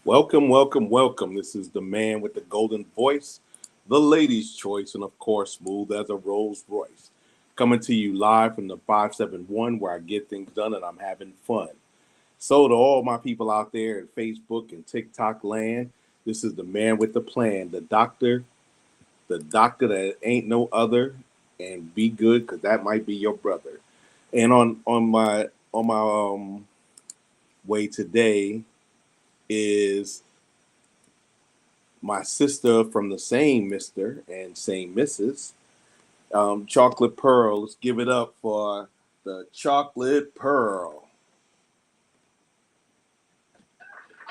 Welcome, welcome, welcome. This is the man with the golden voice, the lady's choice, and of course, smooth as a Rolls Royce. Coming to you live from the 571 where I get things done and I'm having fun. So to all my people out there in Facebook and TikTok land, this is the man with the plan, the doctor that ain't no other, and be good because that might be your brother. And on my way today is my sister from the same Mr. and same Mrs. Chocolate Pearl. Let's give it up for the Chocolate Pearl.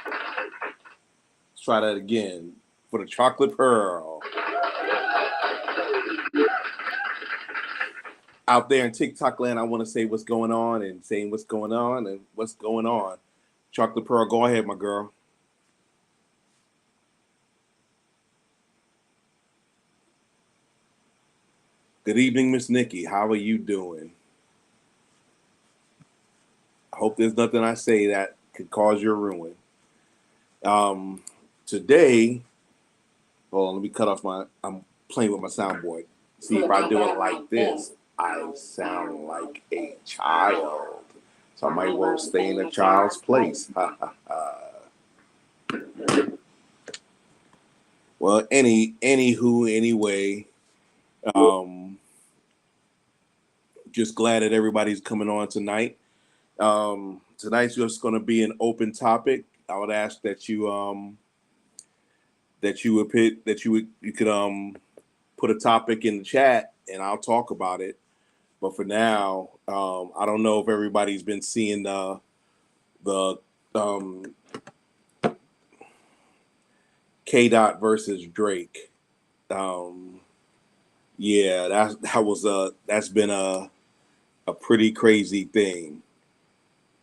Let's try that again for the Chocolate Pearl. Out there in TikTok land, I want to say what's going on and saying what's going on and what's going on. Chocolate Pearl, go ahead, my girl. Good evening, Miss Nikki. How are you doing? I hope there's nothing I say that could cause your ruin. Today, hold on, let me cut off I'm playing with my soundboard. See, if I do it like this, I sound like a child. So I might well stay in a child's place. Well, anyway, just glad that everybody's coming on tonight. Tonight's just going to be an open topic. I would ask that you could put a topic in the chat and I'll talk about it. But for now, I don't know if everybody's been seeing the K. Dot versus Drake. Yeah, that's been a pretty crazy thing.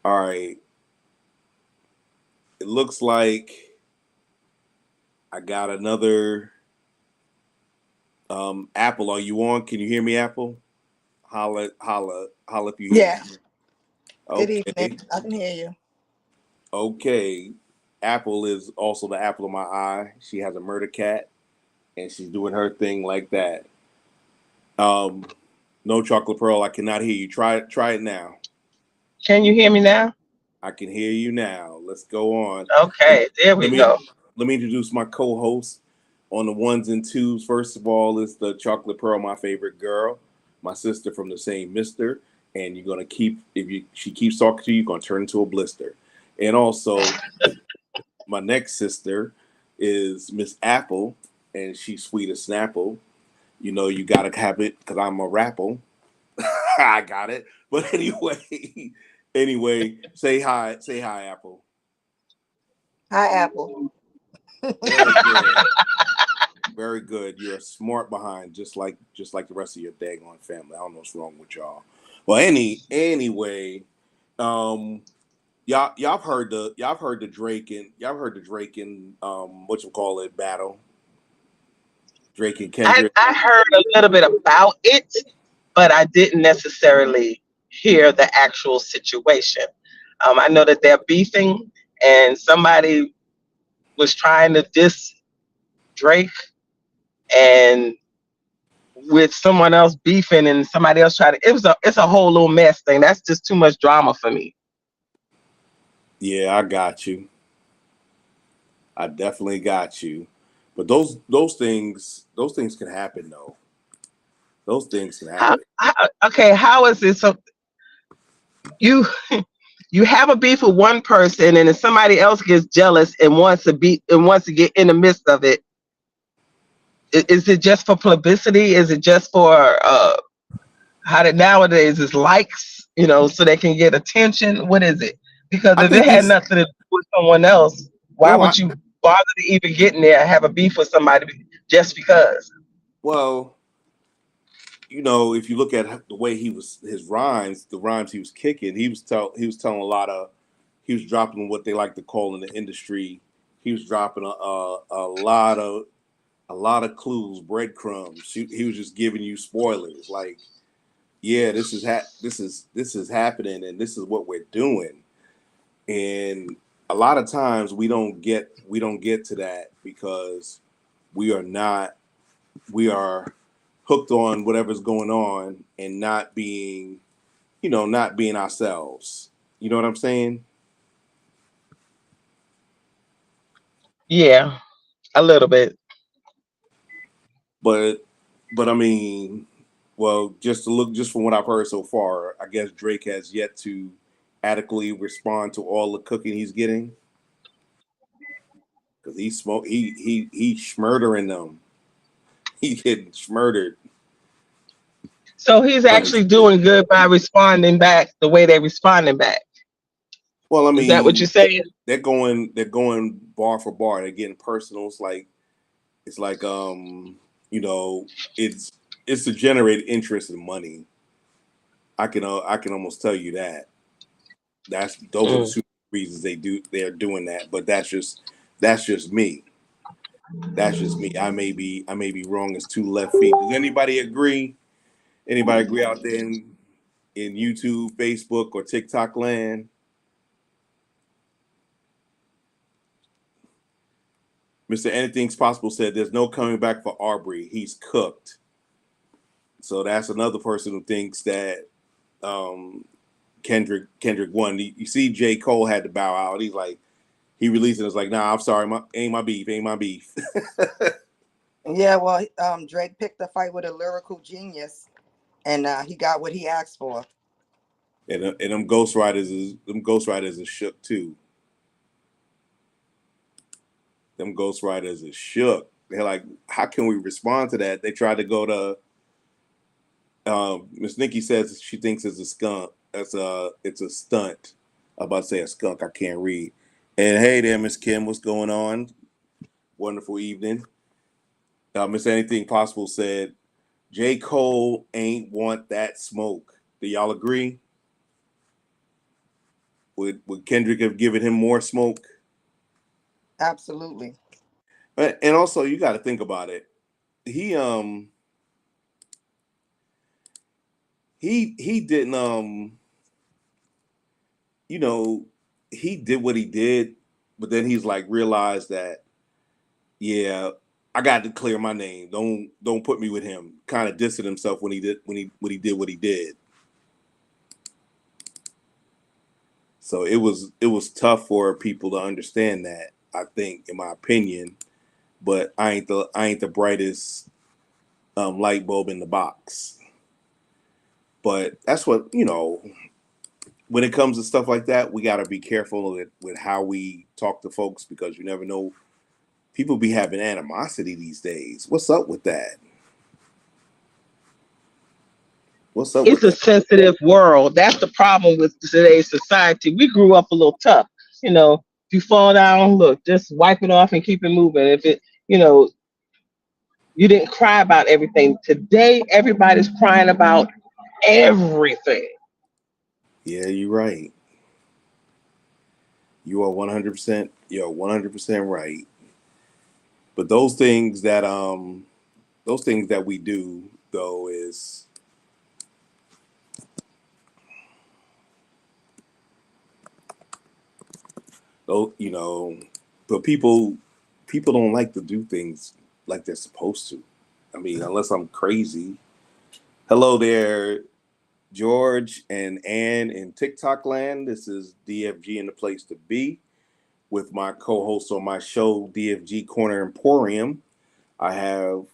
All right. It looks like I got another Apple. Are you on? Can you hear me, Apple? Holla if you hear Yeah. me. Good evening. I can hear you. Okay. Apple is also the apple of my eye. She has a murder cat and she's doing her thing like that. No, Chocolate Pearl, I cannot hear you. Try it now. Can you hear me now? I can hear you now. Let's go on. Okay, there we go. Let me introduce my co-host on the ones and twos. First of all, is the Chocolate Pearl, my favorite girl, my sister from the same Mr. And you're gonna she keeps talking to you, you're gonna turn into a blister. And also, my next sister is Miss Apple, and she's sweet as Snapple. You know, you gotta have it because I'm a rapple. I got it. But anyway, say hi, Apple. Hi, Apple. Very good. Very good. You're a smart behind, just like the rest of your daggone family. I don't know what's wrong with y'all. Well, anyway, y'all heard the Drake and whatchamacallit battle. Drake and Kendrick. I heard a little bit about it, but I didn't necessarily hear the actual situation. I know that they're beefing, and somebody was trying to diss Drake, and with someone else beefing, and somebody else tried to. It's a whole little mess thing. That's just too much drama for me. Yeah, I got you. I definitely got you. But those things can happen though. Those things can happen. Okay, how is this? So you have a beef with one person, and then somebody else gets jealous and wants to get in the midst of it. Is it just for publicity? Is it just for how that nowadays is likes? So they can get attention. What is it? Because if it had nothing to do with someone else, why would you bother to even get in there and have a beef with somebody just because? Well, if you look at the way his rhymes, the rhymes he was kicking, he was telling he was dropping what they like to call in the industry. He was dropping a lot of clues, breadcrumbs. He was just giving you spoilers, like, yeah, this is happening, and this is what we're doing. And a lot of times we don't get to that because we are hooked on whatever's going on and not being ourselves. You know what I'm saying? Yeah, a little bit. But I mean, well, just from what I've heard so far, I guess Drake has yet to adequately respond to all the cooking he's getting because he schmurdering them. He getting schmurdered. So he's actually doing good by responding back the way they're responding back. Well, I Is that what mean, you're saying? they're going bar for bar. They're getting personal. It's like it's to generate interest and money. I can almost tell you that. Those are the two reasons they're doing that. But that's just me. That's just me. I may be wrong as two left feet. Does anybody agree? Anybody agree out there in YouTube, Facebook, or TikTok land? Mr. Anything's Possible said there's no coming back for Aubrey. He's cooked. So that's another person who thinks that Kendrick won. You see, J. Cole had to bow out. He's like, he released it. It's like, nah, I'm sorry, ain't my beef. Yeah, well, Drake picked a fight with a lyrical genius, and he got what he asked for. And them ghostwriters is shook too. Them ghostwriters is shook. They're like, how can we respond to that? They tried to go to Miss Nikki says she thinks it's a skunk. It's a stunt. I'm about to say a skunk. I can't read. And hey there, Miss Kim, what's going on? Wonderful evening. Miss Anything Possible said, J. Cole ain't want that smoke. Do y'all agree? Would Kendrick have given him more smoke? Absolutely. And also, you got to think about it. He didn't he did what he did, but then he's like realized that, yeah, I got to clear my name. Don't put me with him. Kind of dissed himself when he did what he did. So it was tough for people to understand that, I think, in my opinion. But I ain't the brightest light bulb in the box. But that's what, when it comes to stuff like that, we got to be careful with how we talk to folks because you never know. People be having animosity these days. What's up with that? What's up It's with a that? sensitive world. That's the problem with today's society. We grew up a little tough. If you fall down, look, just wipe it off and keep it moving. If you didn't cry about everything. Today, everybody's crying about everything. Yeah, you're right. You are 100%. You're 100% right. But those things that we do though is though but people don't like to do things like they're supposed to. I mean, unless I'm crazy. Hello there, George and Ann in TikTok land. This is DFG in the place to be with my co-host on my show, DFG Corner Emporium. I have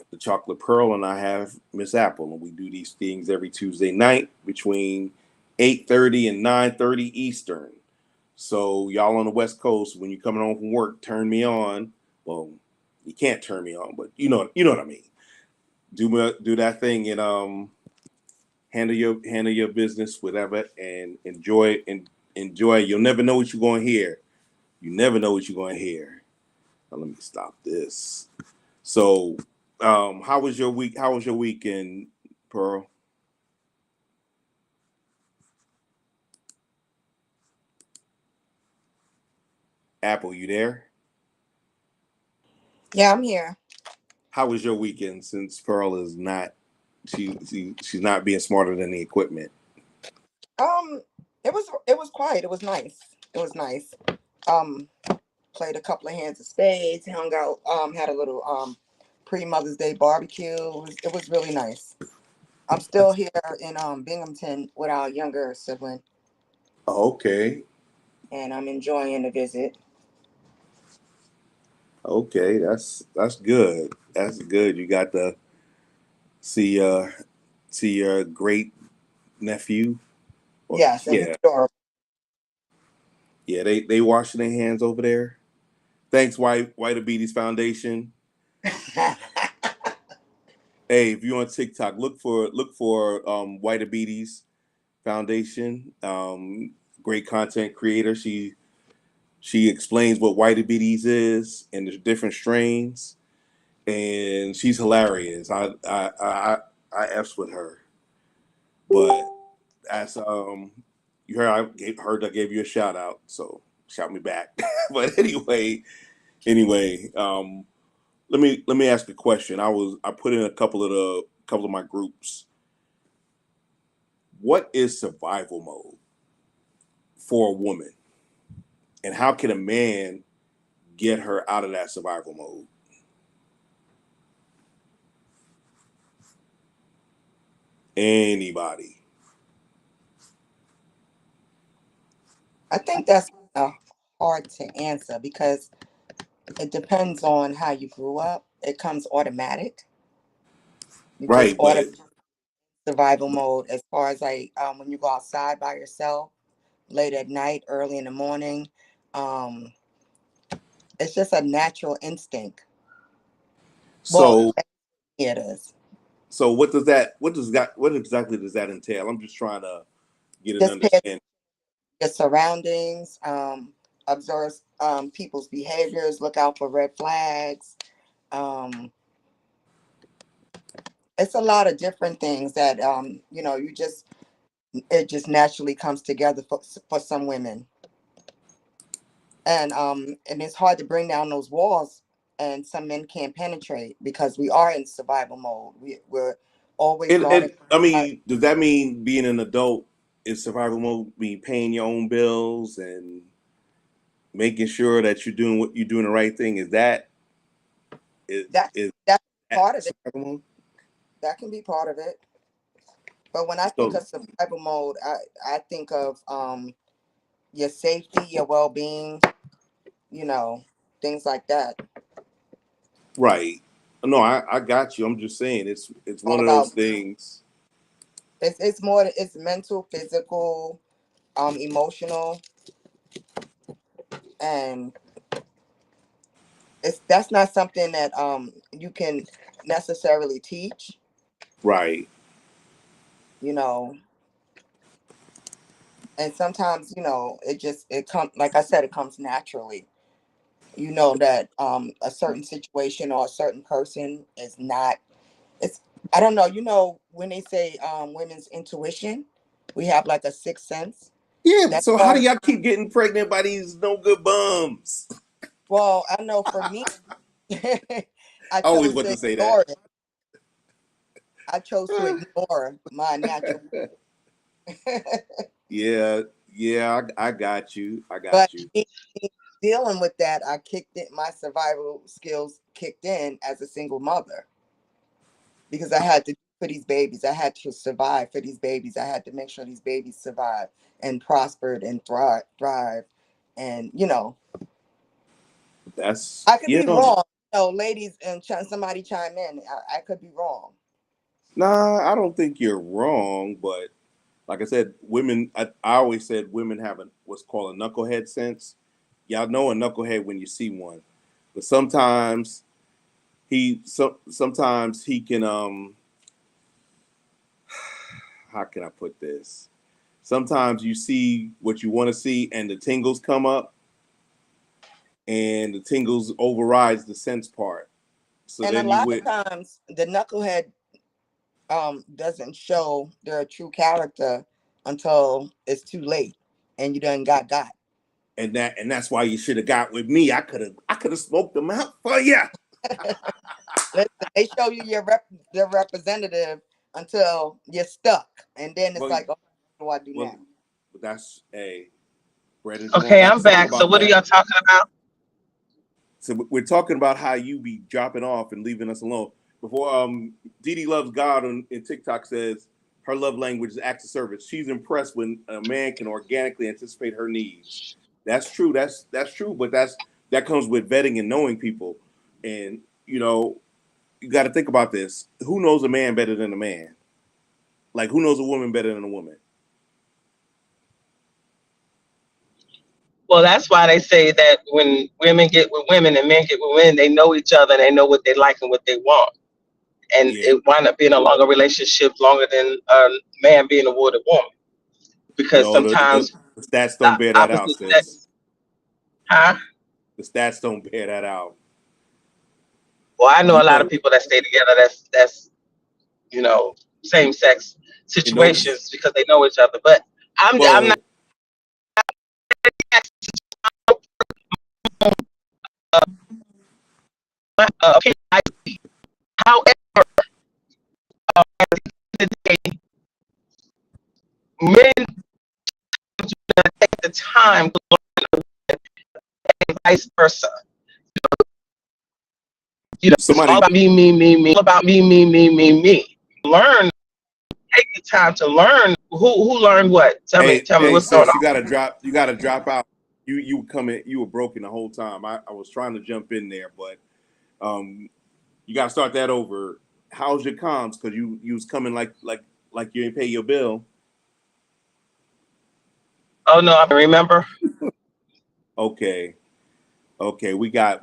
the Chocolate Pearl and I have Miss Apple, and we do these things every Tuesday night between 8:30 and 9:30 Eastern. So y'all on the West Coast, when you're coming home from work, turn me on. Well, you can't turn me on, but you know what I mean. Do that thing and handle your business, whatever, and enjoy. You'll never know what you're going to hear. You never know what you're going to hear. Now, let me stop this. So, how was your week? How was your weekend, Pearl? Apple, you there? Yeah, I'm here. How was your weekend? Since Pearl is not, she's not being smarter than the equipment. It was quiet. It was nice. It was nice. Um, Played a couple of hands of spades, hung out, had a little pre-Mother's Day barbecue. It was really nice. I'm still here in Binghamton with our younger sibling, Okay. and I'm enjoying the visit. Okay. That's good. That's good. You got to see see your great nephew. Or Yes, and he's yeah. adorable. Yeah, they washing their hands over there. Thanks, White Foundation. Hey, if you're on TikTok, look for White Foundation. Great content creator. She explains what White is and the different strains, and she's hilarious. I f's with her, but that's you heard I gave you a shout out, so shout me back. But anyway, let me ask a question. I put in a couple of my groups. What is survival mode for a woman, and how can a man get her out of that survival mode? Anybody? I think that's hard to answer because it depends on how you grew up. It comes automatic. You just Right, but survival mode as far as like when you go outside by yourself late at night, early in the morning. Um, it's just a natural instinct. Well, so it is. so what exactly does that entail? I'm just trying to get an Just pay attention understanding. to your surroundings, observe people's behaviors, look out for red flags. Um, it's a lot of different things that it just naturally comes together for some women, and it's hard to bring down those walls, and some men can't penetrate because we are in survival mode. We're always guarding. I mean, does that mean being an adult is survival mode? Mean paying your own bills and making sure that you're doing the right thing? Is That's is that's that part of it. survival mode? That can be part of it. But when I think So of survival mode, I think of your safety, your well being, you know, things like that. right. No, I got you. I'm just saying it's All one of about those things. it's more it's mental, physical, emotional, and it's that's not something that you can necessarily teach, Right. you know. And sometimes, it comes, like I said, it comes naturally. You know that a certain situation or a certain person is not, it's, I don't know, when they say women's intuition, we have like a sixth sense. Yeah. That So how do part, y'all keep getting pregnant by these no good bums? well, I know for me, I I always chose want to to say that. ignore it. I chose to ignore my natural. Yeah, yeah, I got you. I But got you. dealing with that, I kicked in, my survival skills kicked in as a single mother because I had to for these babies. I had to survive for these babies. I had to make sure these babies survived and prospered and thrive. And That's I could be wrong. Ladies, and somebody chime in. I could be wrong. nah. I don't think you're wrong, but like I said, women. I always said women have what's called a knucklehead sense. Y'all know a knucklehead when you see one, but sometimes he can how can I put this? Sometimes you see what you want to see, and the tingles come up, and the tingles overrides the sense part. So And a then you lot with of times the knucklehead doesn't show their true character until it's too late and you done got. and that's why you should have got with me. I could have smoked them out for you. Listen, they show you their representative until you're stuck, and then it's Well, like, oh, what do I do now? well, but that's a. Brandon, you won't Okay, have I'm to talk back. So about what are that. y'all talking about? So we're talking about how you be dropping off and leaving us alone. Before Dee Loves God in TikTok says her love language is acts of service. She's impressed when a man can organically anticipate her needs. That's true. That's true. But that comes with vetting and knowing people. And you know, you got to think about this. Who knows a man better than a man? Like who knows a woman better than a woman? Well, that's why they say that when women get with women and men get with men, they know each other and they know what they like and what they want. And Yeah. it wind up being a longer relationship, longer than a man being a with a woman. Because No, sometimes the stats the don't bear that out, opposite sis. sex, huh? The stats don't bear that out. Well, I know You a lot of know, people that stay together that's you know, same sex in those situations because they know each other. But I'm not well, opinion. However, at the end of the day, men take the time to learn and vice versa. You know, it's all somebody about me, me, me, me. All about me, me, me, me, me. Learn. Take the time to learn. Who learned what? Tell me hey what's going sis, on. you gotta drop out. You were coming, you were broken the whole time. I was trying to jump in there, but you gotta start that over. How's your comms? Because you was coming like you didn't pay your bill. Oh no, I remember. Okay. Okay, we got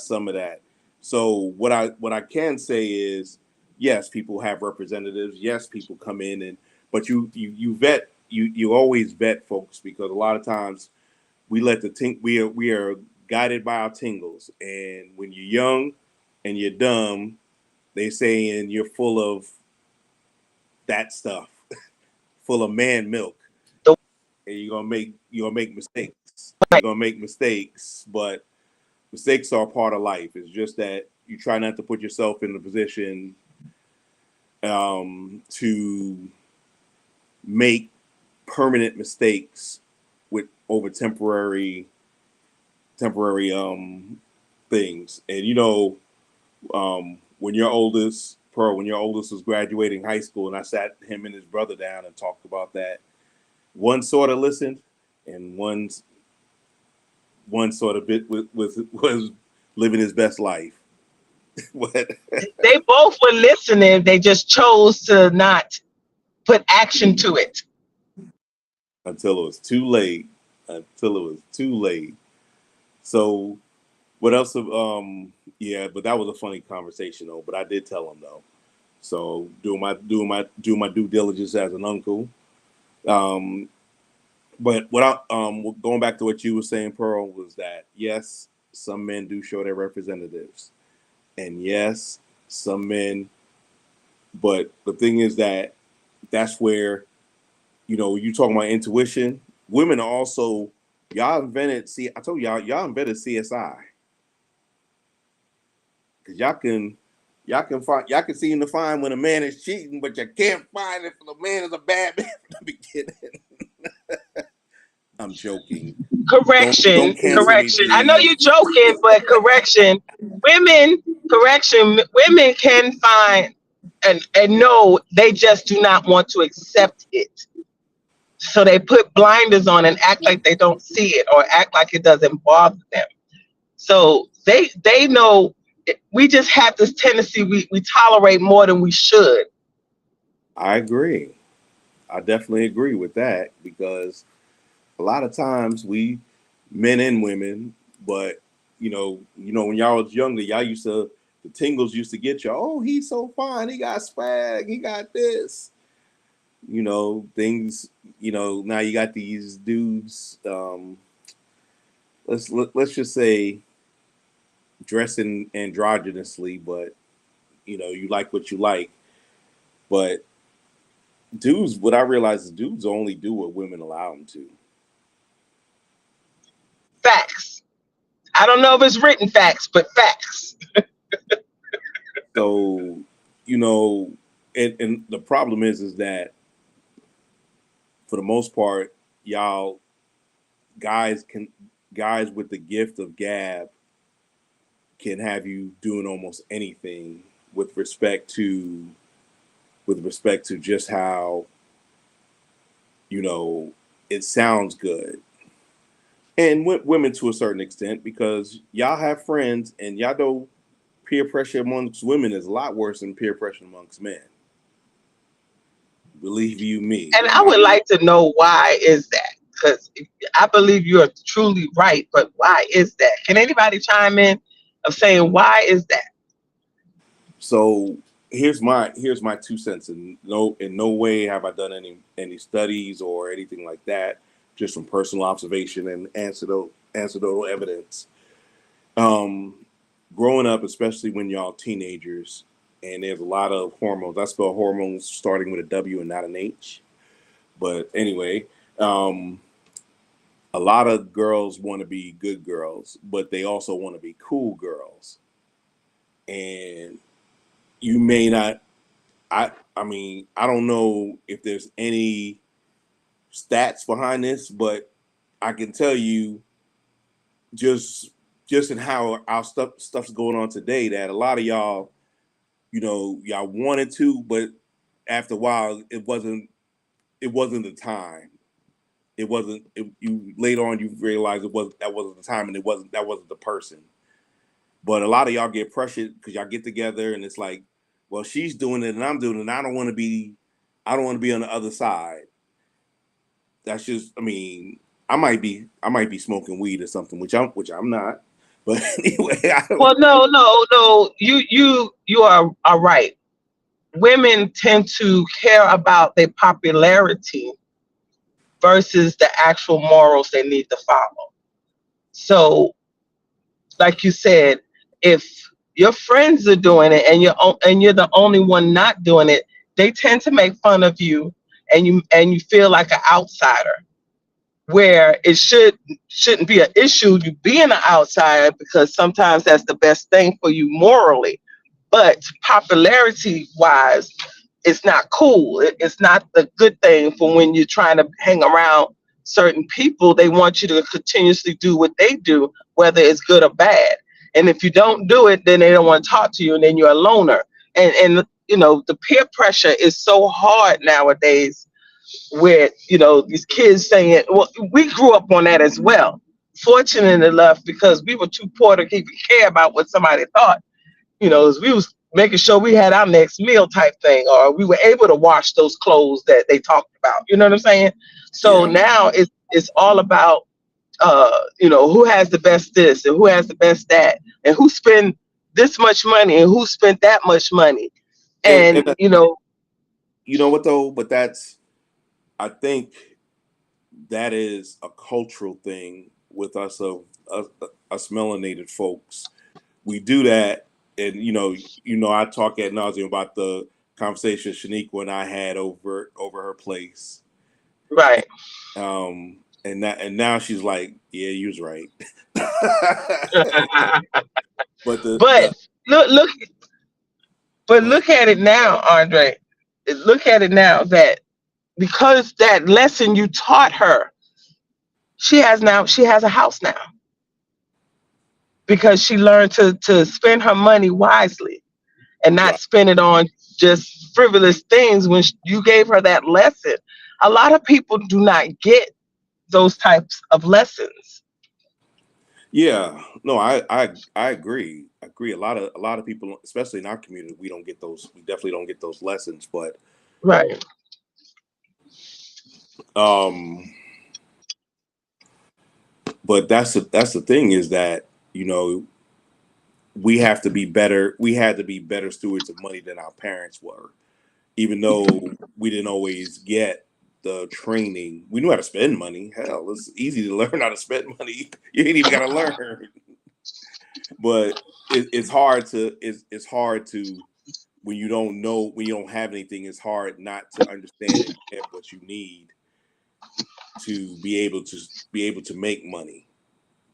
some of that. So what I can say is yes, people have representatives. Yes, people come in but you vet you always vet folks because a lot of times we let we are guided by our tingles, and when you're young and you're dumb, they saying you're full of that stuff, full of man milk, The and you're gonna make mistakes. You're gonna make mistakes, but mistakes are part of life. It's just that you try not to put yourself in a position to make permanent mistakes with over temporary things. And when your oldest was graduating high school, and I sat him and his brother down and talked about that. One sort of listened, and one sort of bit was living his best life. What? they both were listening. They just chose to not put action to it. Until it was too late. Until it was too late. So what else? Yeah, but that was a funny conversation though. But I did tell him though. So doing my due diligence as an uncle. Um, but going back to what you were saying, Pearl, was that yes, some men do show their representatives, and yes, some men. But the thing is that that's where you talking about intuition. Women are also y'all invented. See, I told y'all invented CSI because y'all can seem to find when a man is cheating, but you can't find if the man is a bad man from the beginning. I'm joking. Don't Correction, cancel me, correction. I know please. you're joking, but correction. Women can find and know they just do not want to accept it. So they put blinders on and act like they don't see it or act like it doesn't bother them. So they know we just have this tendency we tolerate more than we should. I agree. I definitely agree with that because a lot of times we men and women, but when y'all was younger, y'all used to the tingles used to get you. Oh, he's so fine. He got swag. He got this. Things. Now you got these dudes. Let's just say dressing androgynously, but you like what you like. But dudes, what I realize is dudes only do what women allow them to. Facts. I don't know if it's written facts, but facts. So, you know, and the problem is that for the most part, y'all guys with the gift of gab can have you doing almost anything with respect to just how, you know, it sounds good. And with women to a certain extent, because y'all have friends and y'all know peer pressure amongst women is a lot worse than peer pressure amongst men. Believe you me. And I would like to know why is that? Because I believe you are truly right, but why is that? Can anybody chime in of saying why is that? So here's my 2 cents. In no way have I done any studies or anything like that. Just from personal observation and anecdotal evidence. Growing up, especially when y'all teenagers, and there's a lot of hormones. I spell hormones starting with a W and not an H. But anyway, a lot of girls want to be good girls, but they also want to be cool girls. And you may not. I mean, I don't know if there's any stats behind this, but I can tell you just in how our stuff's going on today that a lot of y'all, you know, y'all wanted to, but after a while it wasn't the time. You later on you realize that wasn't the time, and that wasn't the person. But a lot of y'all get pressured because y'all get together and it's like, well, she's doing it and I'm doing it, and I don't want to be on the other side. That's just, I mean, I might be smoking weed or something, which I'm not. But anyway, I don't. Well, no. You are right. Women tend to care about their popularity versus the actual morals they need to follow. So, like you said, if your friends are doing it and you're the only one not doing it, they tend to make fun of you, and you feel like an outsider. Where it shouldn't be an issue you being an outsider, because sometimes that's the best thing for you morally. But popularity wise, it's not cool. It's not the good thing for when you're trying to hang around certain people. They want you to continuously do what they do, whether it's good or bad. And if you don't do it, then they don't want to talk to you, and then you're a loner. And you know, the peer pressure is so hard nowadays, with, you know, these kids saying, well, we grew up on that as well. Fortunate enough, because we were too poor to even care about what somebody thought. You know, we was making sure we had our next meal type thing, or we were able to wash those clothes that they talked about. You know what I'm saying? So Yeah. now it's all about you know, who has the best this and who has the best that, and who spent this much money and who spent that much money. And And you know, you know what though? But I think that is a cultural thing with us melanated folks. We do that, and I talk ad nauseum about the conversation Shaniqua and I had over her place. right. And now she's like, yeah, you was right. But But look, look at it now, Andre. Look at it now, that because that lesson you taught her, she has a house now, because she learned to spend her money wisely and not right. spend it on just frivolous things. When you gave her that lesson, a lot of people do not get those types of lessons. Yeah, no, I agree. I agree. A lot of people, especially in our community, we don't get those. We definitely don't get those lessons. Right. Um, but that's the thing, is that, you know, we have to be better. We had to be better stewards of money than our parents were, even though we didn't always get the training. We knew how to spend money. Hell, it's easy to learn how to spend money. You ain't even got to learn. But it's hard to when you don't know, when you don't have anything, it's hard not to understand and get what you need to be able to make money.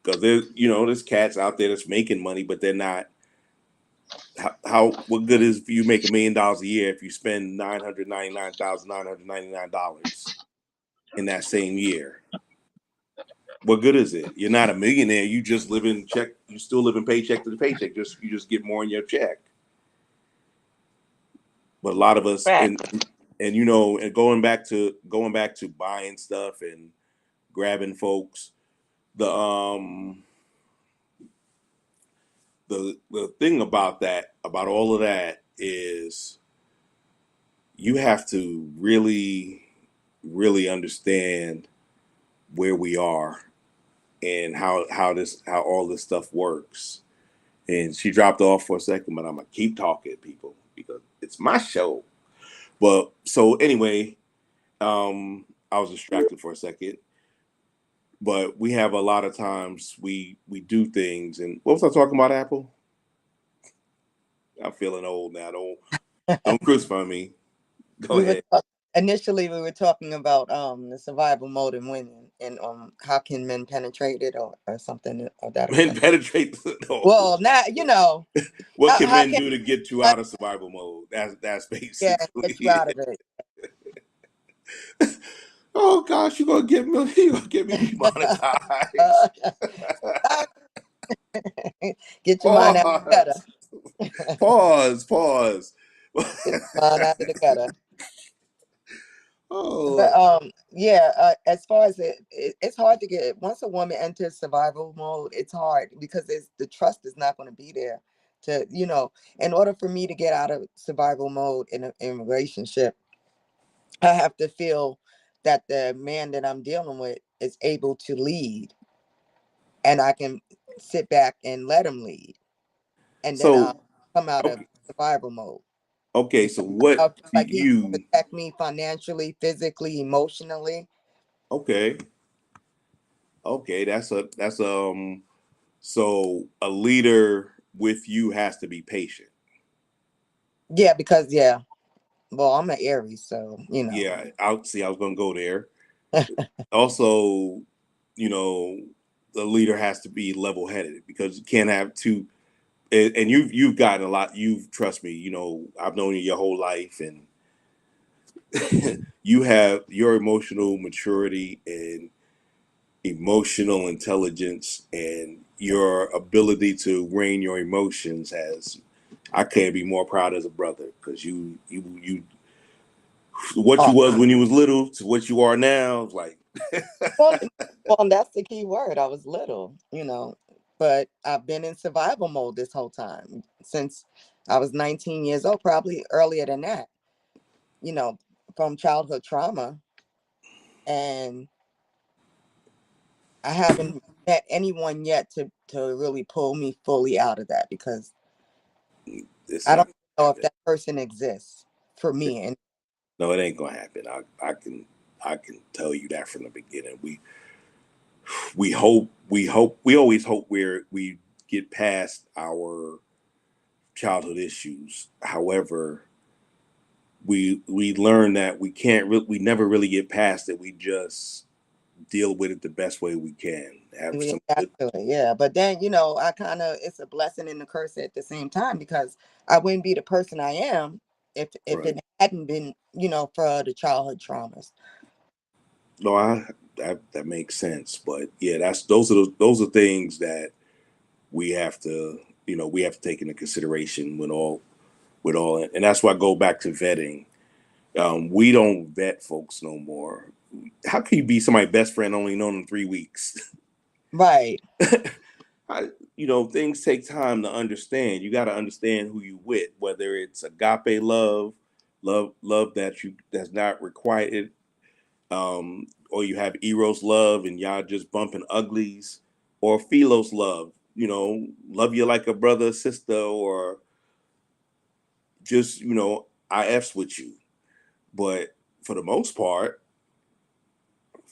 Because there's cats out there that's making money, but they're not. What good is if you make $1 million a year if you spend $999,999 in that same year? What good is it? You're not a millionaire. You just live in check. You still live in paycheck to the paycheck. You just get more in your check. But a lot of us, Fact. and you know, and going back to buying stuff and grabbing folks, the thing about all of that is you have to really understand where we are and how all this stuff works. And she dropped off for a second, but I'm gonna keep talking, people, because it's my show. But so anyway, I was distracted for a second. But we have a lot of times we do things, and what was I talking about, Apple? I'm feeling old now. Don't crucify me. Go ahead. Initially we were talking about the survival mode and women, and how can men penetrate it, or something of that Men effect. penetrate. No. Well, now you know. What can how men do to get you out of survival mode? That's yeah, basically. get you out of it. Oh gosh, you gonna get me demonetized. Get your mind out of the gutter. Pause. Get your mind out of the gutter. Oh. But yeah, as far as it's hard to get, once a woman enters survival mode, it's hard because the trust is not going to be there to, you know, in order for me to get out of survival mode in a relationship, I have to feel that the man that I'm dealing with is able to lead, and I can sit back and let him lead, and then I'll So come out of okay, survival mode. okay. So what I'll feel do like he can you? protect me financially, physically, emotionally. Okay, that's so a leader with you has to be patient. Yeah, because well, I'm an Aries, so you know. Yeah, I was gonna go there. Also, you know, the leader has to be level-headed because you can't have two. And you've gotten a lot. Trust me. You know, I've known you your whole life, and you have your emotional maturity and emotional intelligence and your ability to rein your emotions. I can't be more proud as a brother, because you what you Oh, was when you was little to what you are now, like. well, well, that's the key word. I was little, you know, but I've been in survival mode this whole time since I was 19 years old, probably earlier than that, you know, from childhood trauma. And I haven't met anyone yet to really pull me fully out of that, because It's I not don't gonna know if happen. that person exists for me. And No, it ain't gonna happen. I can tell you that from the beginning. We always hope we get past our childhood issues. However, we learn that we never really get past it. We just deal with it the best way we can. Have we some got good. to it, yeah. But then, you know, I kind of, it's a blessing and a curse at the same time, because I wouldn't be the person I am if Right. it hadn't been, you know, for the childhood traumas. No, that makes sense. But yeah, those are things that we have to take into consideration and that's why I go back to vetting. We don't vet folks no more. How can you be somebody's best friend only known them 3 weeks? Right. Things take time to understand. You got to understand who you with, whether it's agape love that's not requited, or you have eros love and y'all just bumping uglies, or philos love. Love you like a brother, sister, or just I f's with you. But for the most part,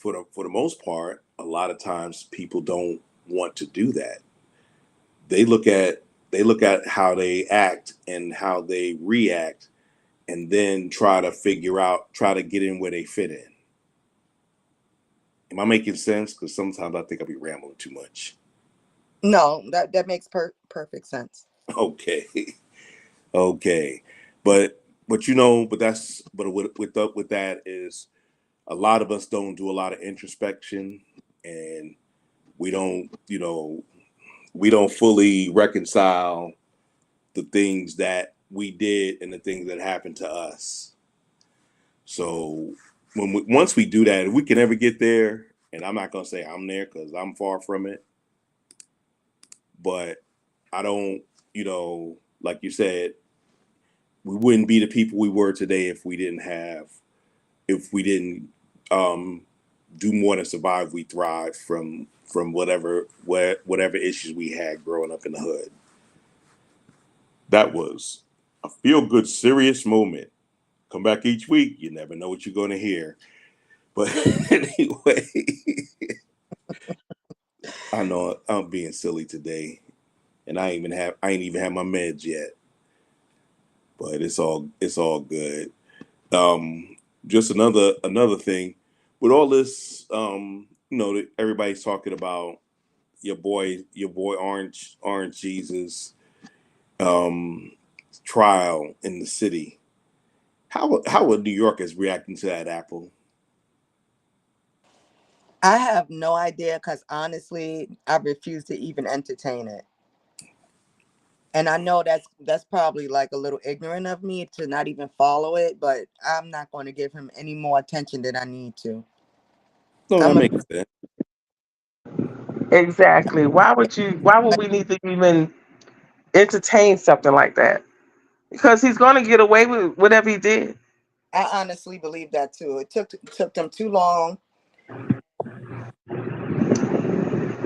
a lot of times people don't want to do that. They look at how they act and how they react, and then try to get in where they fit in. Am I making sense? Because sometimes I think I be rambling too much. No, that makes perfect sense. Okay, okay, but with that is a lot of us don't do a lot of introspection, and we don't, we don't fully reconcile the things that we did and the things that happened to us. So once we do that, if we can ever get there, and I'm not gonna say I'm there because I'm far from it, but I don't, like you said, we wouldn't be the people we were today if we didn't do more than survive. We thrive from whatever issues we had growing up in the hood. That was a feel good, serious moment. Come back each week. You never know what you're going to hear. But anyway, I know I'm being silly today, and I ain't even had my meds yet. But it's all good. Just another thing with all this, that everybody's talking about your boy Orange Jesus trial in the city. How are New Yorkers reacting to that, Apple? I have no idea because honestly, I refuse to even entertain it. And I know that's probably like a little ignorant of me to not even follow it, but I'm not going to give him any more attention than I need to. No, that makes sense. Exactly. Why would we need to even entertain something like that? Because he's going to get away with whatever he did. I honestly believe that too. It took them too long.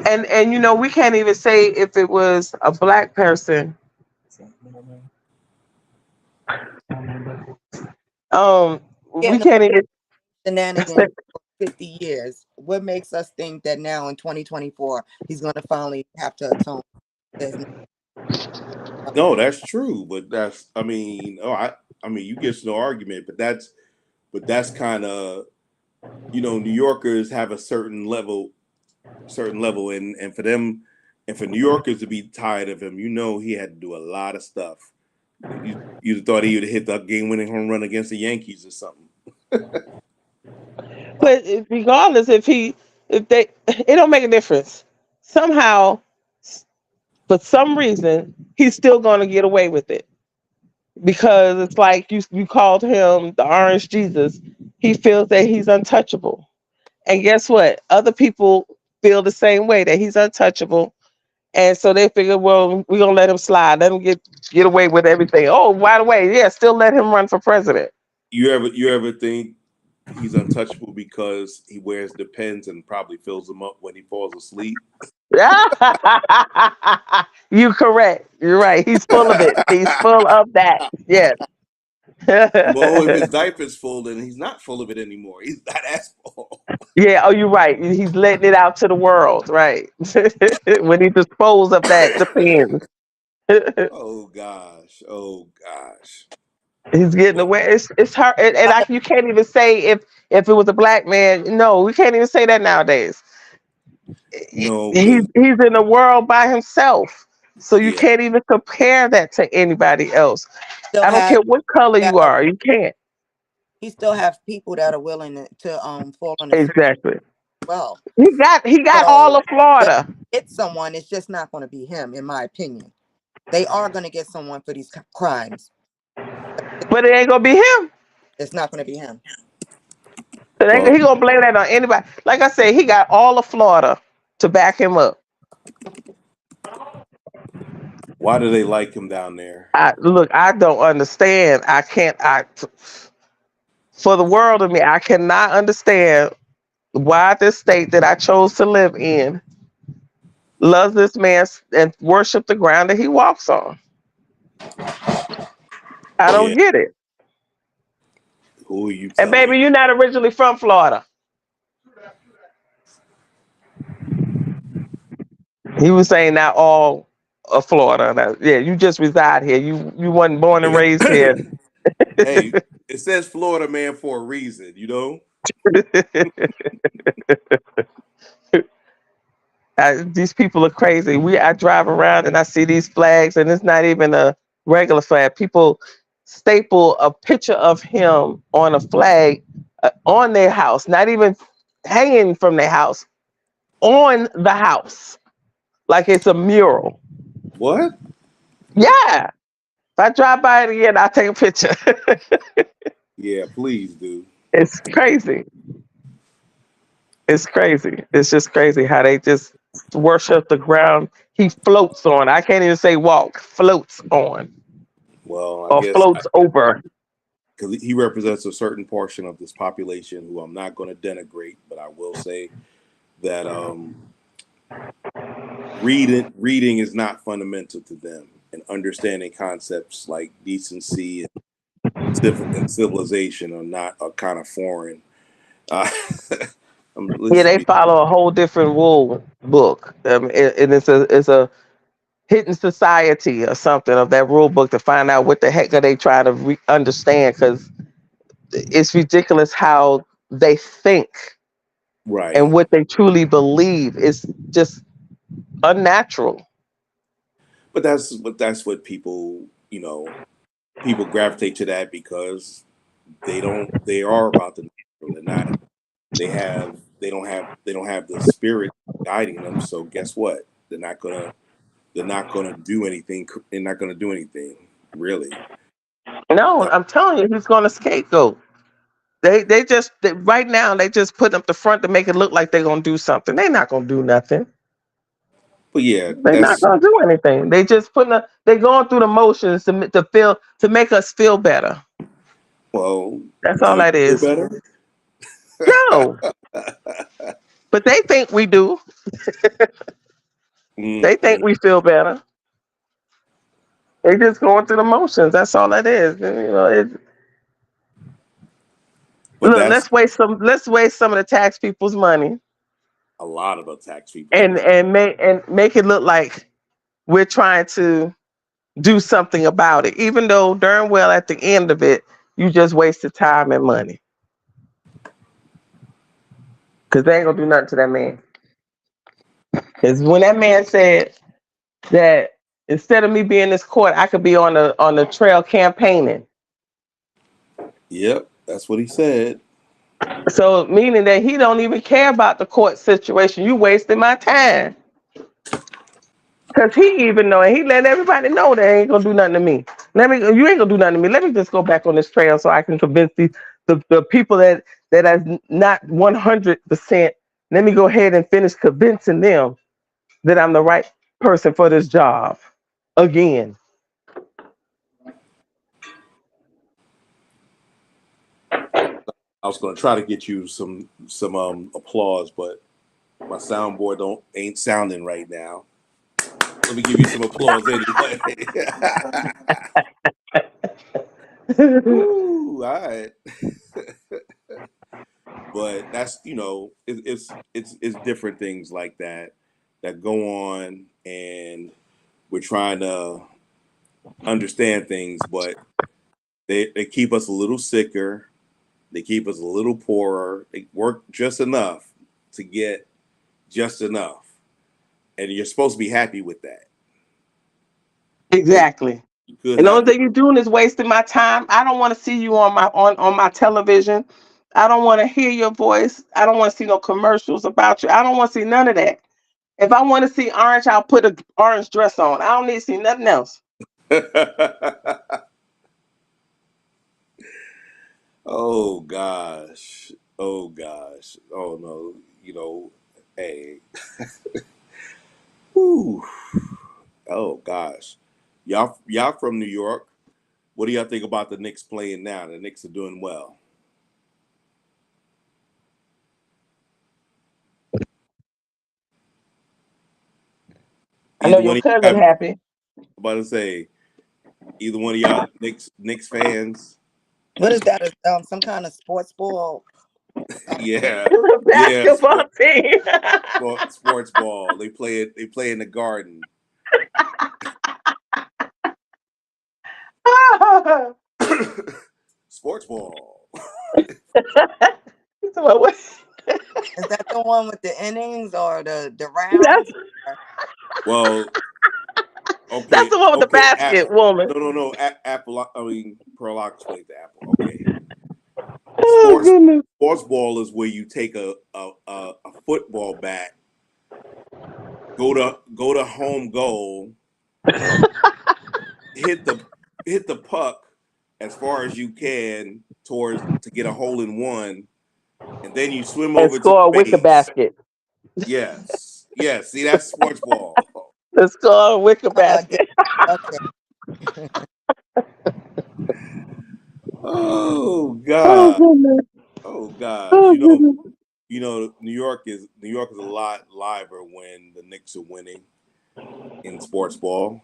And we can't even say if it was a black person. We can't even Shenanigans for 50 years. What makes us think that now in 2024 he's going to finally have to atone? No, that's true, but I mean, you get no argument, but that's kind of, New Yorkers have a certain level, and for them, and for New Yorkers to be tired of him, he had to do a lot of stuff. You thought he would have hit the game-winning home run against the Yankees or something. But regardless, if they, it don't make a difference. Somehow, for some reason, he's still going to get away with it because it's like you called him the Orange Jesus. He feels that he's untouchable, and guess what? Other people feel the same way, that he's untouchable, and so they figure, well, we're gonna let him slide, let him get away with everything. Oh, by the way, yeah, still let him run for president. You ever think he's untouchable because he wears the pens and probably fills them up when he falls asleep? You correct. You're right. He's full of it. He's full of that. Yes. Well, if his diaper's full, then he's not full of it anymore. He's not as full. Yeah. Oh, you're right. He's letting it out to the world, right? When he disposed of that depends. Oh gosh. He's getting away. It's hard, and you can't even say if it was a black man. No, we can't even say that nowadays. No, He's in the world by himself, so you can't even compare that to anybody else. I don't care what color you are. You can't. He still have people that are willing to fall on his Exactly. well. He got all of Florida. It's someone. It's just not going to be him, in my opinion. They are going to get someone for these crimes, but it ain't gonna be him. It's not going to be him. So he gonna blame that on anybody. Like I said, he got all of Florida to back him up. Why do they like him down there? I don't understand. I can't. For the world of me, I cannot understand why this state that I chose to live in loves this man and worship the ground that he walks on. I don't get it. Who are you telling? And baby, you're not originally from Florida. He was saying not all of Florida. Yeah, you just reside here. You wasn't born and raised here. Hey, it says Florida man for a reason, These people are crazy. I drive around and I see these flags, and it's not even a regular flag. People staple a picture of him on a flag on their house, not even hanging from their house, on the house, like it's a mural. What? Yeah. If I drive by it again, I'll take a picture. Yeah, please do. It's crazy. It's crazy. It's just crazy how they just worship the ground he floats on. I can't even say walk, floats on Well, I or guess floats over. because he represents a certain portion of this population who I'm not going to denigrate, but I will say that reading is not fundamental to them, and understanding concepts like decency and civilization are kind of foreign. Uh, Yeah, let's they be, follow a whole different rule book, and it's a hidden society or something of that rule book to find out what the heck are they trying to understand, because it's ridiculous how they think and right, what they truly believe is just unnatural. but that's what people people gravitate to that because they are about the natural. They're not they don't have the spirit guiding them. So guess what? They're not gonna do anything. They're not gonna do anything really. No, Uh, I'm telling you, he's going to scapegoat. Right now they just put up the front to make it look like they're gonna do something. They're not gonna do nothing. but yeah, They're not that's gonna do anything. They're going through the motions to make us feel better. well. That's Do all you that feel is. better? No, but they think we do. They think Mm-mm. we feel better. They just going through the motions. That's all that is. But Look, that's let's waste some of the tax people's money a lot of the tax people's and money. make it look like we're trying to do something about it, even though darn well at the end of it, you just wasted time and money. Because they ain't gonna do nothing to that man. Because when that man said that instead of me being in this court, I could be on the trail campaigning. Yep, that's what he said. So meaning that he don't even care about the court situation. You wasted my time. Cause he even know, and he let everybody know they ain't gonna do nothing to me. You ain't gonna do nothing to me. Let me just go back on this trail so I can convince the people that are not 100%. Let me go ahead and finish convincing them that I'm the right person for this job again. I was going to try to get you some applause, but my soundboard don't ain't sounding right now. Let me give you some applause anyway. Woo, all right. But that's it's different things like that that go on, and we're trying to understand things, but they keep us a little sicker. They keep us a little poorer. They work just enough to get just enough, and you're supposed to be happy with that. But Exactly. you could And the have only thing you're doing is wasting my time. I don't want to see you on my television. I don't want to hear your voice. I don't want to see no commercials about you. I don't want to see none of that. If I want to see orange, I'll put an orange dress on. I don't need to see nothing else. oh gosh. Oh gosh. Oh no. Hey. Whew. Oh gosh. Y'all from New York. What do y'all think about the Knicks playing now? The Knicks are doing well. I know Either your one of cousin you have happy. about to say either one of y'all Knicks fans. What is that? Some kind of sports ball? Yeah. The Yeah, basketball team. sports ball. They play in the garden. Sports ball. So what- Is that the one with the innings or the that's rounds? Well, that's okay, the one with the okay. basket woman. No. Apple. I mean, Pearl. I'll explain the Apple. Okay. Oh Sports goodness. sports ball is where you take a football bat go to home goal, hit the puck as far as you can to get a hole in one, and then you swim And over to score a the wicker base. basket. Yes. Yes. See, that's sports ball. Let's score a wicker I get basket. okay. Oh Oh God. goodness. Oh gosh. Oh goodness. New York is a lot liver when the Knicks are winning in sports ball.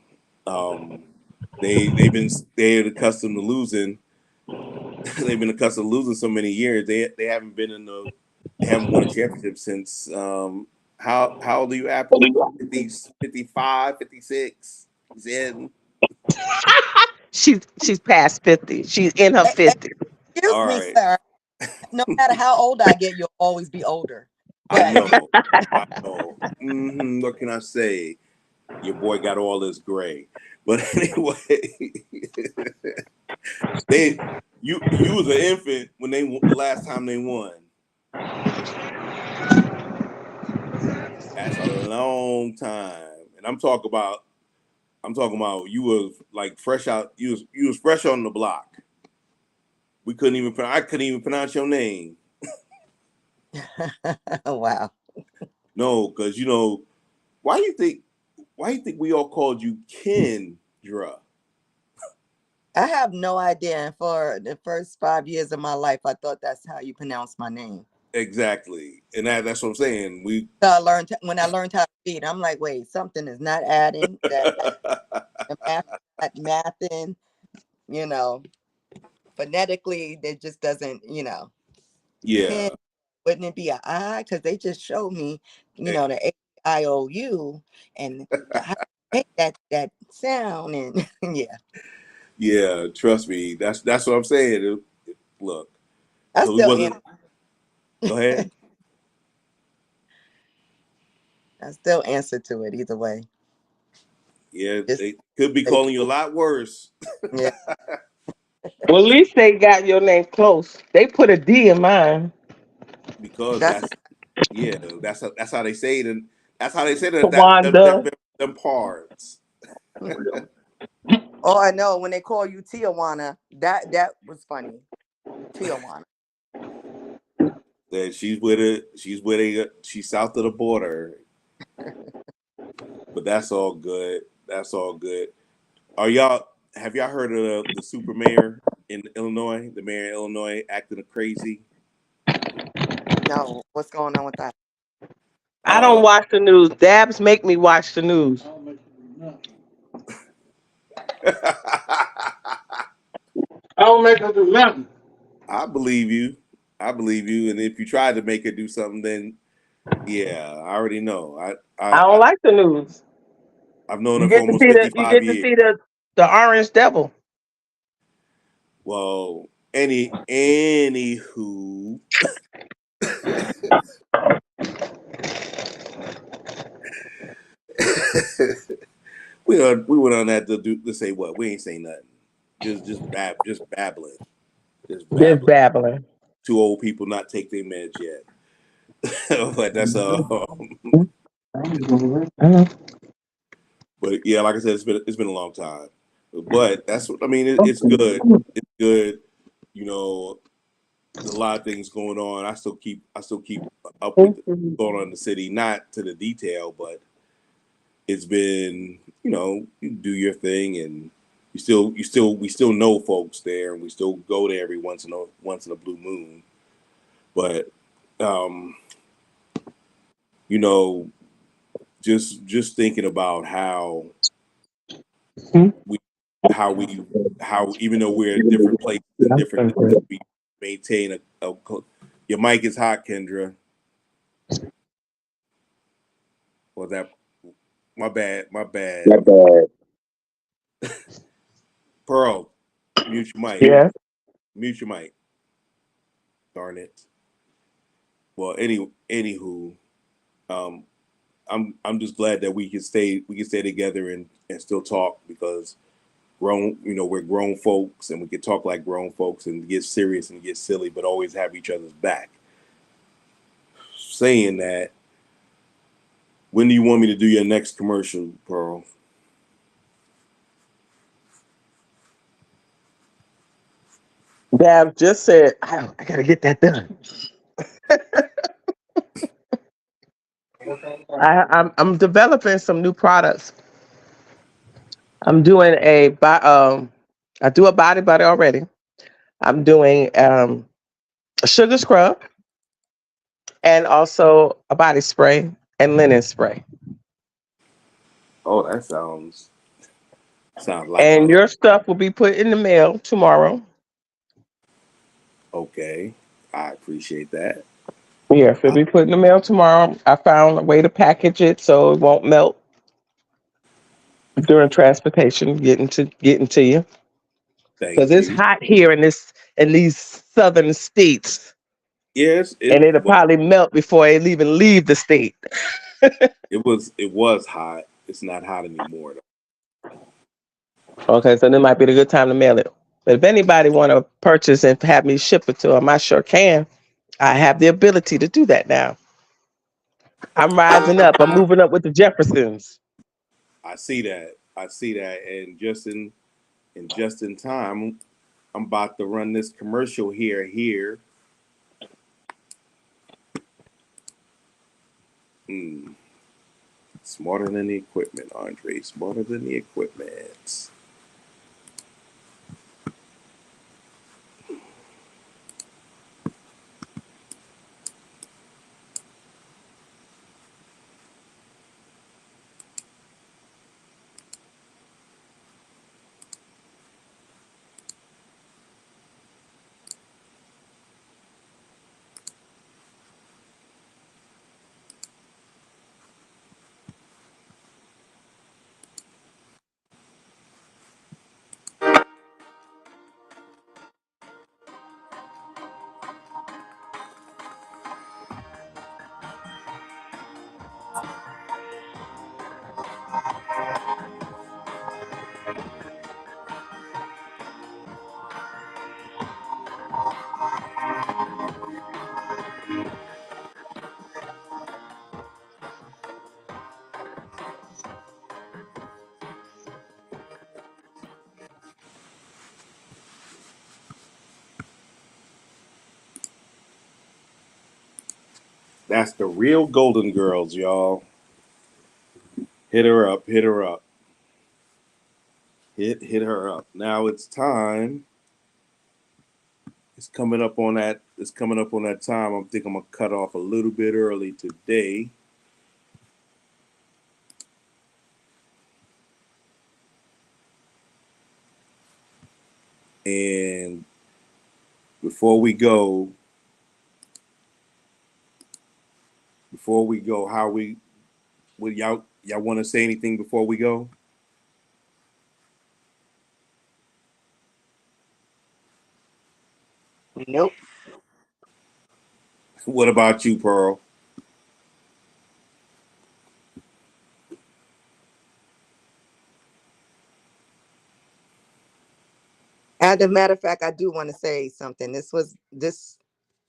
Um, they're accustomed to losing. They've been accustomed to losing so many years. They haven't been they haven't won a championship since how old are you, Apple? 50, 55, 56. He's in. She's past 50. She's in her Hey, hey, 50s. excuse All me, right. sir. No matter how old I get, you'll always be older. I But know. I know. What can I say? Your boy got all this gray. But anyway, they you was an infant when the last time they won. That's a long time. And I'm talking about you was like fresh out. You was fresh on the block. I couldn't even pronounce your name. wow. No, because why you think we all called you Kendra? I have no idea. And for the first 5 years of my life, I thought that's how you pronounce my name. Exactly, and that's what I'm saying. So when I learned how to read, I'm like, wait, something is not adding. That the math, not mathing. You know, phonetically, it just doesn't. Yeah, Ken, wouldn't it be an I? Because they just showed me, eh, the AIOU and how to make that sound, and yeah, yeah. Trust me, that's what I'm saying. Look, I because we still wasn't. Go ahead. I still answer to it either way. Yeah, Just they could be like, calling you a lot worse yeah, Well, at least they got your name close. They put a D in mine. because that's that's how they say it, and that's how they say it. Tawanda. Them parts. all I know. When they call you Tijuana, that was funny. Tijuana. That she's south of the border, but that's all good. That's all good. Have y'all heard of the super mayor in Illinois? The mayor in Illinois acting crazy. No, what's going on with that? I don't Uh, watch the news. Dabs make me watch the news. I don't make her do nothing. I believe you. I believe you. And if you tried to make her do something, then yeah, I already know. I don't like the news. I've known You her for get to almost see the 55 years. orange devil. Well, anywho, we went on that to say what? We ain't saying nothing. Just babbling. Just Just babbling. babbling. Two old people not take their meds yet. But that's I know. but yeah, like I said, it's been a long time. But that's what I mean. It's good. It's good. You know, there's a lot of things going on. I still keep up with what's going on in the city, not to the detail, but it's been, you do your thing, and we still know folks there, and we still go there every once in a blue moon. But um, you know, just thinking about we how even though we're at different places and different things, we maintain a your mic is hot, Kendra. Well, that my bad, my bad. Not bad. Pearl, mute your mic. Yeah. Mute your mic. Darn it. Well, anywho, um, I'm just glad that we can stay together and still talk because we're grown folks and we can talk like grown folks and get serious and get silly, but always have each other's back. Saying that, When do you want me to do your next commercial, Pearl? Dab just said, I gotta get that done. I'm developing some new products. I'm doing I do a body butter already. I'm doing a sugar scrub and also a body spray and linen spray. Oh, that sounds like And a your stuff will be put in the mail tomorrow. okay. I appreciate that. Yes, it'll be put in the mail tomorrow. I found a way to package it so it won't melt during transportation getting to you. Because Thank it's you. hot here in these southern states. Yes, And it'll probably melt before it even leave the state. it was hot. It's not hot anymore though. Okay, so that might be the good time to mail it. But if anybody want to purchase and have me ship it to them, I sure can. I have the ability to do that now. I'm rising up. I'm moving up with the Jeffersons. I see that. I see that. And just in time, I'm about to run this commercial here. Hmm. Smarter than the equipment, Andre. Smarter than the equipment. That's the real Golden Girls, y'all. Hit her up. Hit her up. Hit her up. Now it's time. It's coming up on that. It's coming up on that time. I think I'm gonna cut off a little bit early today. And before we go, how we would y'all want to say anything before we go? Nope. What about you, Pearl? As a matter of fact, I do want to say something. This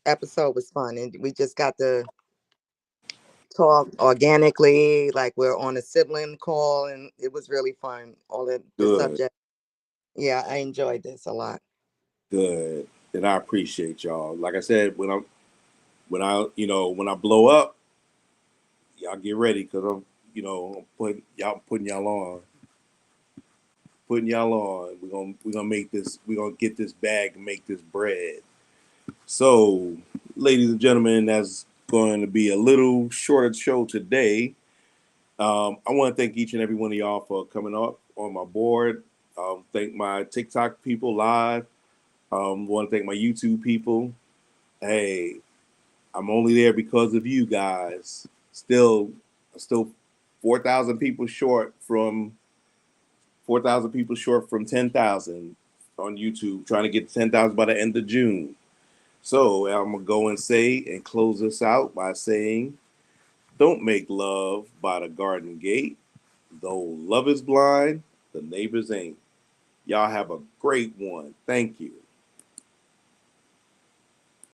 episode was fun, and we just got to talk organically, like we're on a sibling call, and it was really fun. All the Good, subject. Yeah, I enjoyed this a lot. good. And I appreciate y'all. Like I said, when I blow up, y'all get ready because I'm putting y'all on. Putting y'all on. We're gonna make this. We're gonna get this bag and make this bread. So, ladies and gentlemen, that's going to be a little shorter show today. I want to thank each and every one of y'all for coming up on my board. Thank my TikTok people live. Want to thank my YouTube people. Hey, I'm only there because of you guys. Still 4,000 people short from 10,000 on YouTube. Trying to get to 10,000 by the end of June. So I'm gonna go and say and close this out by saying, "Don't make love by the garden gate. Though love is blind, the neighbors ain't." Y'all have a great one. Thank you.